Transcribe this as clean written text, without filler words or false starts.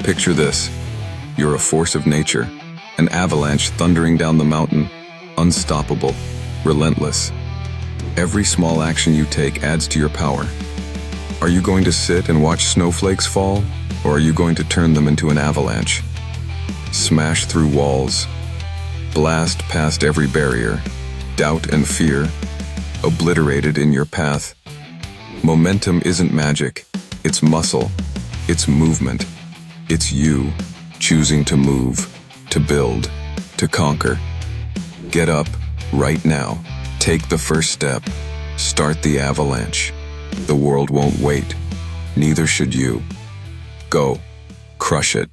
Picture this. You're a force of nature, an avalanche thundering down the mountain, unstoppable, relentless. Every small action you take adds to your power. Are you going to sit and watch snowflakes fall, or are you going to turn them into an avalanche? Smash through walls, blast past every barrier, doubt and fear, obliterated in your path. Momentum isn't magic, it's muscle, it's movement, it's you choosing to move, to build, to conquer. Get up right now, take the first step, start the avalanche. The world won't wait, neither should you. Go, crush it.